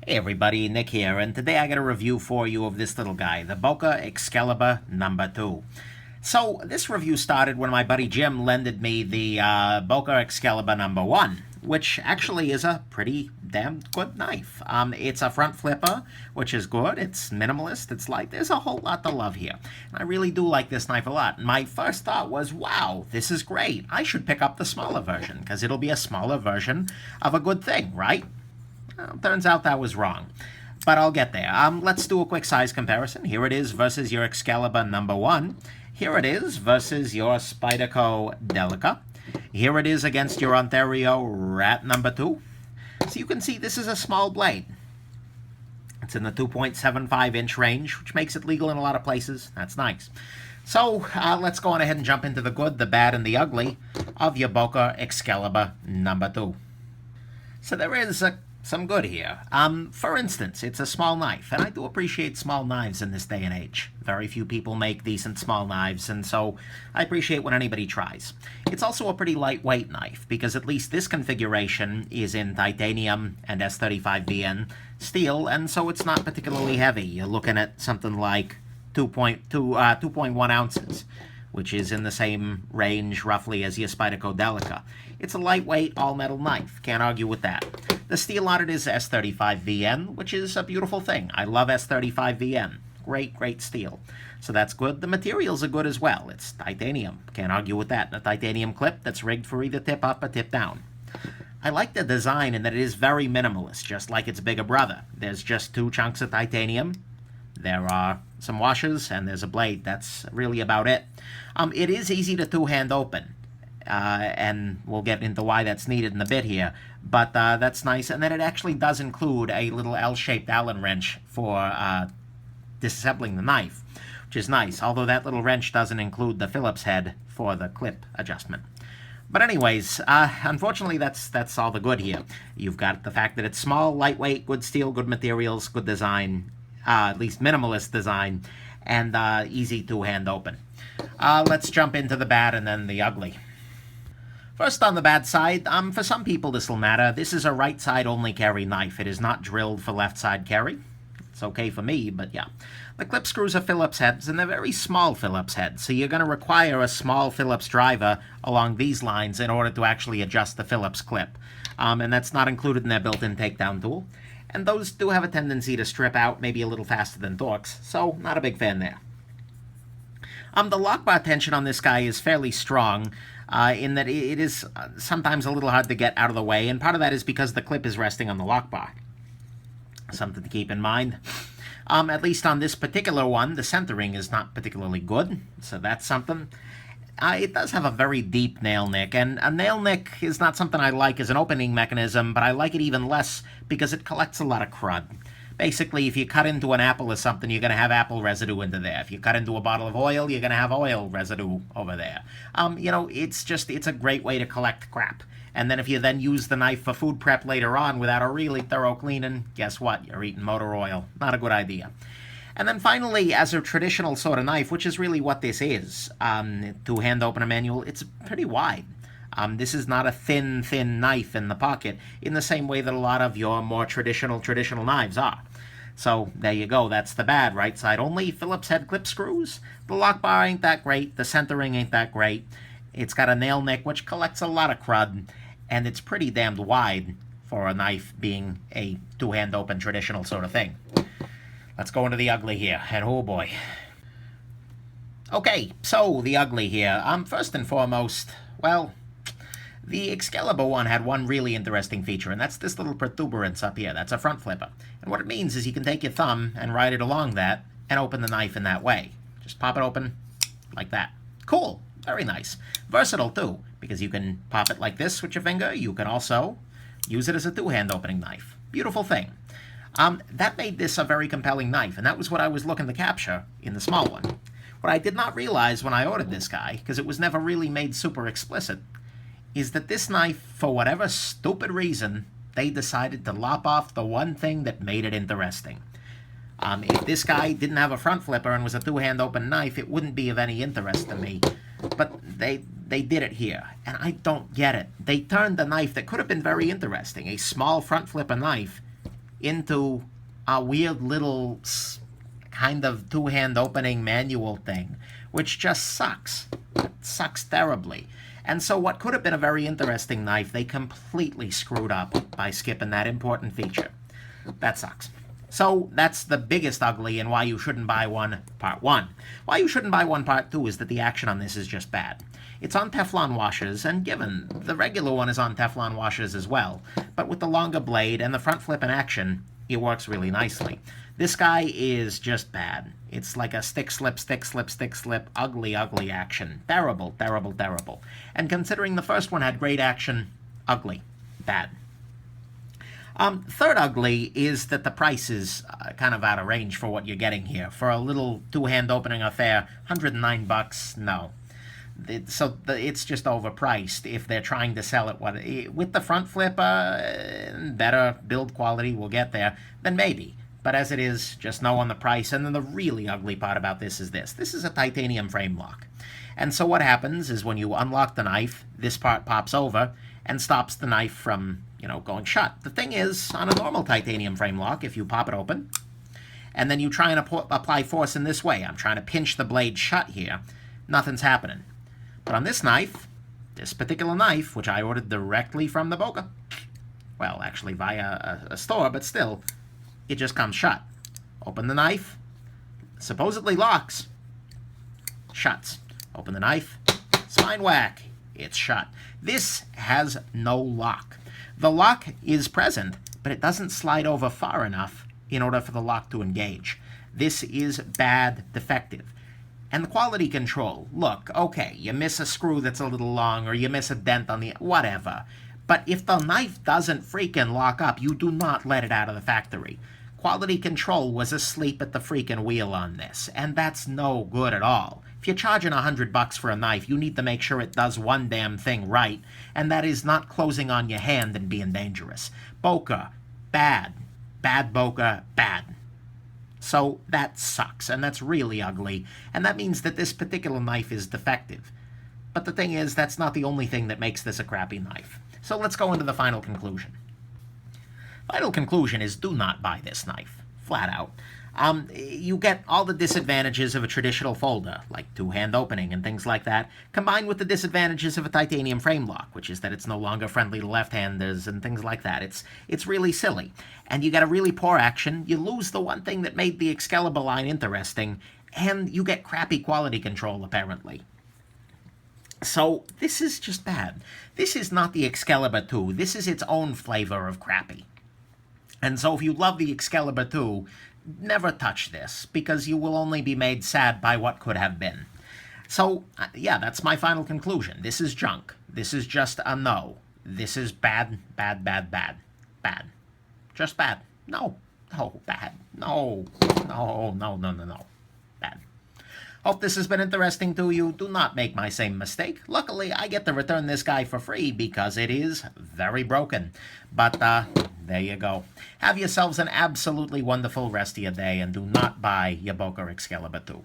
Hey everybody, Nick here, and today I got a review for you of this little guy, the Boker Exskelibur II. So, this review started when my buddy Jim lended me the Boker Exskelibur I, which actually is a pretty damn good knife. It's a front flipper, which is good. It's minimalist. It's light. There's a whole lot to love here. I really do like this knife a lot. My first thought was, wow, this is great. I should pick up the smaller version, because it'll be a smaller version of a good thing, right? Well, turns out that was wrong, but I'll get there. Let's do a quick size comparison. Here it is versus your Exskelibur I. Here it is versus your Spyderco Delica. Here it is against your Ontario Rat II. So you can see this is a small blade. It's in the 2.75-inch range, which makes it legal in a lot of places. That's nice. So let's go on ahead and jump into the good, the bad, and the ugly of your Boker Exskelibur II. So there is some good here. For instance, it's a small knife, and I do appreciate small knives in this day and age. Very few people make decent small knives, and so I appreciate when anybody tries. It's also a pretty lightweight knife, because at least this configuration is in titanium and S35VN steel, and so it's not particularly heavy. You're looking at something like 2.1 ounces, which is in the same range roughly as your Spyderco Delica. It's a lightweight all-metal knife, can't argue with that. The steel on it is S35VN, which is a beautiful thing. I love S35VN. Great, great steel. So that's good. The materials are good as well. It's titanium, can't argue with that. A titanium clip that's rigged for either tip up or tip down. I like the design in that it is very minimalist, just like its bigger brother. There's just two chunks of titanium. There are some washers, and there's a blade. That's really about it. It is easy to two-hand open, and we'll get into why that's needed in a bit here, but that's nice. And then it actually does include a little L-shaped Allen wrench for disassembling the knife, which is nice, although that little wrench doesn't include the Phillips head for the clip adjustment. But anyways, unfortunately, that's all the good here. You've got the fact that it's small, lightweight, good steel, good materials, good design, at least minimalist design, and easy two-hand open. Let's jump into the bad and then the ugly. First, on the bad side, for some people this will matter. This is a right side only carry knife. It is not drilled for left side carry. It's okay for me, but yeah. The clip screws are Phillips heads, and they're very small Phillips heads, so you're going to require a small Phillips driver along these lines in order to actually adjust the Phillips clip. And that's not included in their built-in takedown tool. And those do have a tendency to strip out maybe a little faster than Torx, so not a big fan there. The lock bar tension on this guy is fairly strong, in that it is sometimes a little hard to get out of the way, and part of that is because the clip is resting on the lock bar. Something to keep in mind. At least on this particular one, the centering is not particularly good, so that's something. It does have a very deep nail nick, and a nail nick is not something I like as an opening mechanism, but I like it even less because it collects a lot of crud. Basically, if you cut into an apple or something, you're going to have apple residue into there. If you cut into a bottle of oil, you're going to have oil residue over there. It's a great way to collect crap. And then if you then use the knife for food prep later on without a really thorough cleaning, guess what? You're eating motor oil. Not a good idea. And then finally, as a traditional sort of knife, which is really what this is, two-hand opener manual, it's pretty wide. This is not a thin knife in the pocket in the same way that a lot of your more traditional knives are. So there you go. That's the bad. Right side only, Phillips head clip screws. The lock bar ain't that great. The centering ain't that great. It's got a nail nick, which collects a lot of crud, and it's pretty damned wide for a knife being a two-hand open traditional sort of thing. Let's go into the ugly here, and oh boy. Okay, so the ugly here. First and foremost, well, the Exskelibur I had one really interesting feature, and that's this little protuberance up here. That's a front flipper. And what it means is you can take your thumb and ride it along that and open the knife in that way. Just pop it open like that. Cool. Very nice. Versatile, too, because you can pop it like this with your finger. You can also use it as a two-hand opening knife. Beautiful thing. That made this a very compelling knife, and that was what I was looking to capture in the small one. What I did not realize when I ordered this guy, because it was never really made super explicit, is that this knife, for whatever stupid reason, they decided to lop off the one thing that made it interesting. If this guy didn't have a front flipper and was a two-hand open knife, it wouldn't be of any interest to me. But they did it here, and I don't get it. They turned the knife that could have been very interesting, a small front flipper knife, into a weird little kind of two-hand opening manual thing, which just sucks. It sucks terribly. And so what could have been a very interesting knife, they completely screwed up by skipping that important feature. That sucks. So that's the biggest ugly and why you shouldn't buy one, part one. Why you shouldn't buy one, part two, is that the action on this is just bad. It's on Teflon washers, and given the regular one is on Teflon washers as well, but with the longer blade and the front flip in action, it works really nicely. This guy is just bad. It's like a stick slip, stick slip, stick slip, ugly, ugly action. Terrible, terrible, terrible. And considering the first one had great action, ugly, bad. Third ugly is that the price is kind of out of range for what you're getting here. For a little two-hand opening affair, $109, no. It's just overpriced if they're trying to sell it. With the front flip, better build quality, we'll get there, then maybe. But as it is, just no on the price. And then the really ugly part about this is this. This is a titanium frame lock. And so what happens is when you unlock the knife, this part pops over and stops the knife from, going shut. The thing is, on a normal titanium frame lock, if you pop it open, and then you try and apply force in this way, I'm trying to pinch the blade shut here, nothing's happening. But on this knife, this particular knife, which I ordered directly from the Boker, well, actually via a store, but still, it just comes shut. Open the knife, supposedly locks, shuts. Open the knife, spine whack, it's shut. This has no lock. The lock is present, but it doesn't slide over far enough in order for the lock to engage. This is bad, defective. And the quality control, look, okay, you miss a screw that's a little long, or you miss a dent on the, whatever. But if the knife doesn't freaking lock up, you do not let it out of the factory. Quality control was asleep at the freaking wheel on this, and that's no good at all. If you're charging $100 for a knife, you need to make sure it does one damn thing right, and that is not closing on your hand and being dangerous. Boker, bad. Bad Boker, bad. So that sucks, and that's really ugly, and that means that this particular knife is defective. But the thing is, that's not the only thing that makes this a crappy knife. So let's go into the final conclusion. Final conclusion is do not buy this knife, flat out. You get all the disadvantages of a traditional folder, like two-hand opening and things like that, combined with the disadvantages of a titanium frame lock, which is that it's no longer friendly to left-handers and things like that. It's really silly. And you get a really poor action, you lose the one thing that made the Exskelibur line interesting, and you get crappy quality control, apparently. So this is just bad. This is not the Exskelibur II. This is its own flavor of crappy. And so if you love the Exskelibur II, never touch this, because you will only be made sad by what could have been. So, yeah, that's my final conclusion. This is junk. This is just a no. This is bad, bad, bad, bad. Bad. Just bad. No. No, bad. No. No, no, no, no, no. Bad. Hope this has been interesting to you. Do not make my same mistake. Luckily, I get to return this guy for free because it is very broken. But, there you go. Have yourselves an absolutely wonderful rest of your day, and do not buy your Boker Exskelibur II.